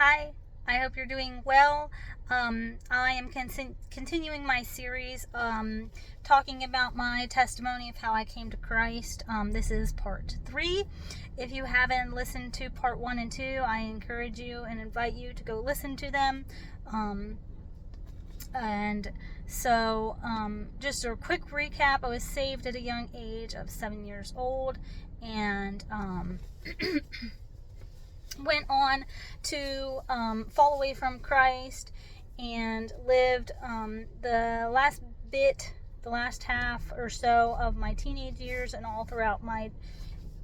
Hi, I hope you're doing well. I am continuing my series talking about my testimony of how I came to Christ. This is part 3. If you haven't listened to part 1 and 2, I encourage you and invite you to go listen to them. And so, just a quick recap, I was saved at a young age of 7 years old, and went on to fall away from Christ and lived the last half or so of my teenage years and all throughout my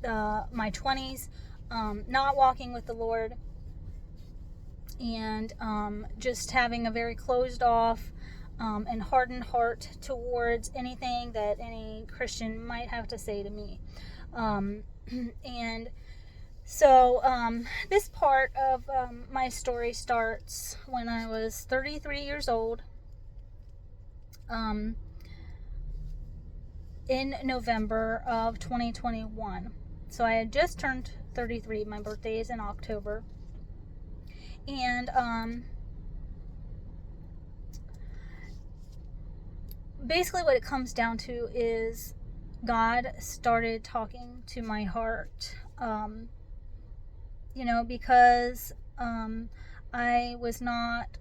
20s, not walking with the Lord, and just having a very closed off and hardened heart towards anything that any Christian might have to say to me. And so this part of my story starts when I was 33 years old, in November of 2021. So I had just turned 33. My birthday is in October. And basically what it comes down to is God started talking to my heart. Because I was not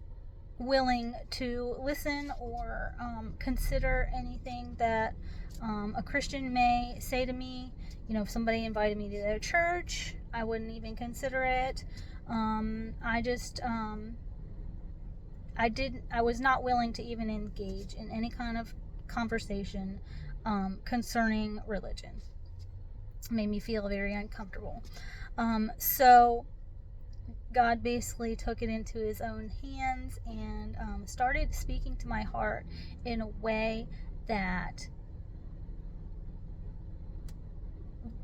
willing to listen or consider anything that a Christian may say to me. If somebody invited me to their church, I wouldn't even consider it. I was not willing to even engage in any kind of conversation concerning religion. It made me feel very uncomfortable. So God basically took it into his own hands and started speaking to my heart in a way that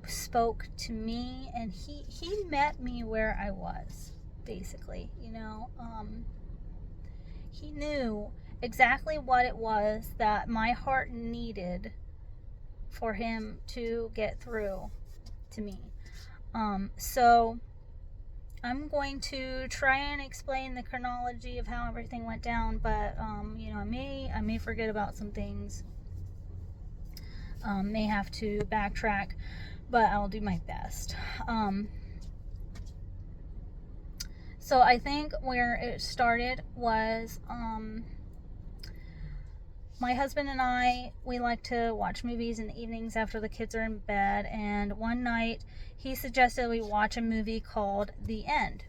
spoke to me, and he met me where I was, basically. He knew exactly what it was that my heart needed for him to get through to me. So I'm going to try and explain the chronology of how everything went down, but I may forget about some things. May have to backtrack, but I'll do my best. So I think where it started was my husband and we like to watch movies in the evenings after the kids are in bed, and one night he suggested we watch a movie called The End.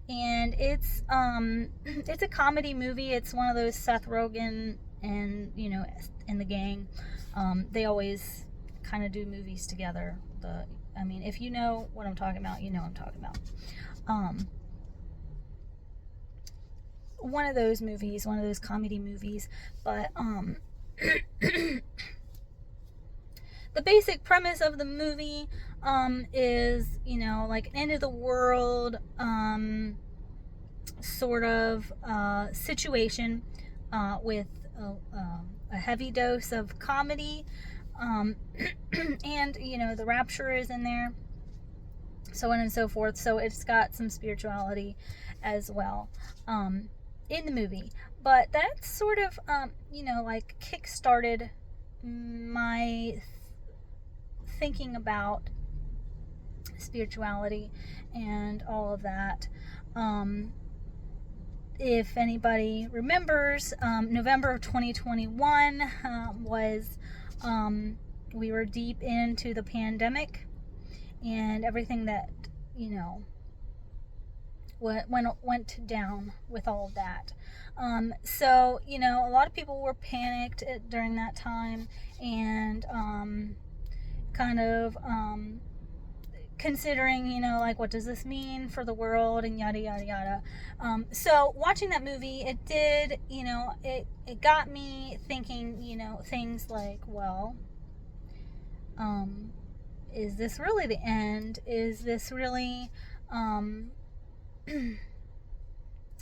And it's a comedy movie. It's one of those Seth Rogen and and the gang. They always kind of do movies together. If you know what I'm talking about, you know what I'm talking about. One of those movies, one of those comedy movies, but the basic premise of the movie is like an end of the world sort of situation with a heavy dose of comedy, and the rapture is in there, so on and so forth. So it's got some spirituality as well in the movie, but that sort of like kick-started my thinking about spirituality and all of that. If anybody remembers, November of 2021 was we were deep into the pandemic and everything that went down with all of that. So a lot of people were panicked during that time, and kind of considering like, what does this mean for the world, and yada yada yada. So watching that movie, it did, it got me thinking, things like, well, is this really the end? Is this really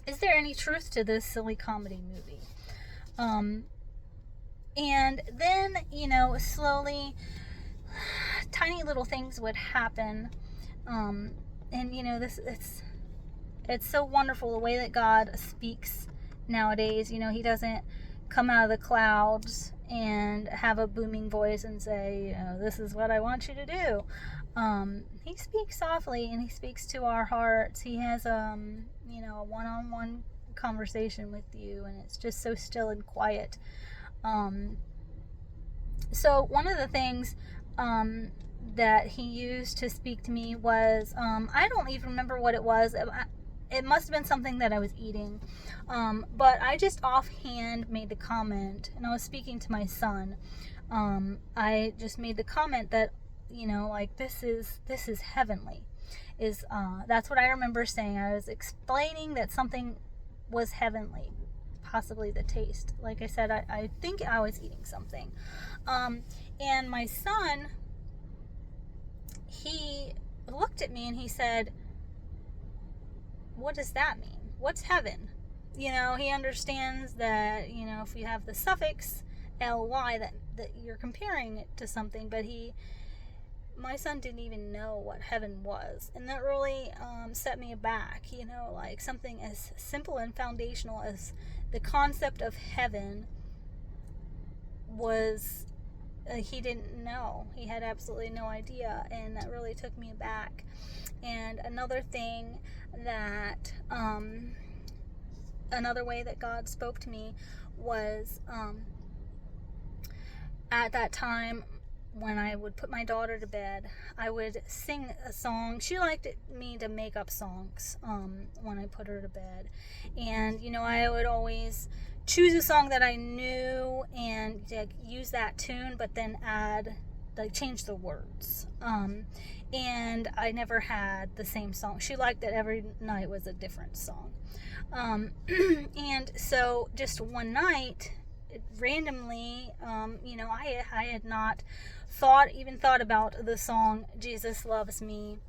is there any truth to this silly comedy movie? And then slowly tiny little things would happen, and it's so wonderful the way that God speaks nowadays. You know, he doesn't come out of the clouds and have a booming voice and say, you know, this is what I want you to do. He speaks softly, and he speaks to our hearts. He has, you know, a one-on-one conversation with you, and it's just so still and quiet. So one of the things that he used to speak to me was, I don't even remember what it was. It must have been something that I was eating. But I just offhand made the comment, and I was speaking to my son. I just made the comment that, you know, like, this is heavenly. That's what I remember saying. I was explaining that something was heavenly, possibly the taste. Like I said, I think I was eating something. And my son, he looked at me and he said, what does that mean? What's heaven? You know, he understands that, you know, if you have the suffix ly, that you're comparing it to something, but my son didn't even know what heaven was, and that really set me aback. You know, like, something as simple and foundational as the concept of heaven was, he didn't know. He had absolutely no idea, and that really took me aback. And another thing that, another way that God spoke to me was, at that time, when I would put my daughter to bed, I would sing a song. She liked me to make up songs when I put her to bed. And, you know, I would always choose a song that I knew and use that tune, but then change the words. And I never had the same song. She liked that every night was a different song. And so just one night, randomly, you know, I had not even thought about the song Jesus Loves Me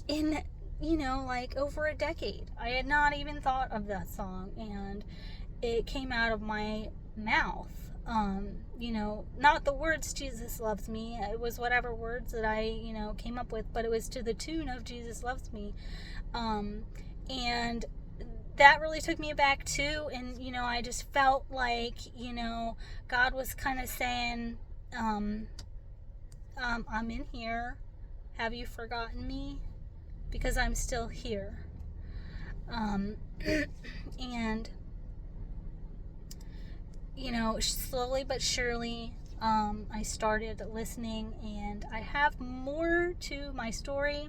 in, you know, like, over a decade. I had not even thought of that song, and it came out of my mouth. You know, not the words Jesus loves me. It was whatever words that I, you know, came up with, but it was to the tune of Jesus Loves Me. And that really took me aback too. And, you know, I just felt like, you know, God was kind of saying, I'm in here. Have you forgotten me? Because I'm still here. And, you know, slowly but surely, I started listening, and I have more to my story,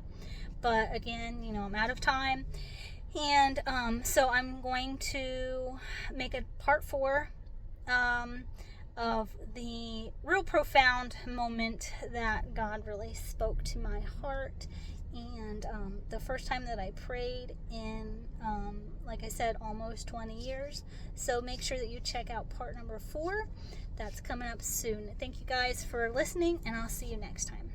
but again, you know, I'm out of time. And so I'm going to make a part 4 of the real profound moment that God really spoke to my heart, and the first time that I prayed in, like I said, almost 20 years. So make sure that you check out part number 4. That's coming up soon. Thank you guys for listening, and I'll see you next time.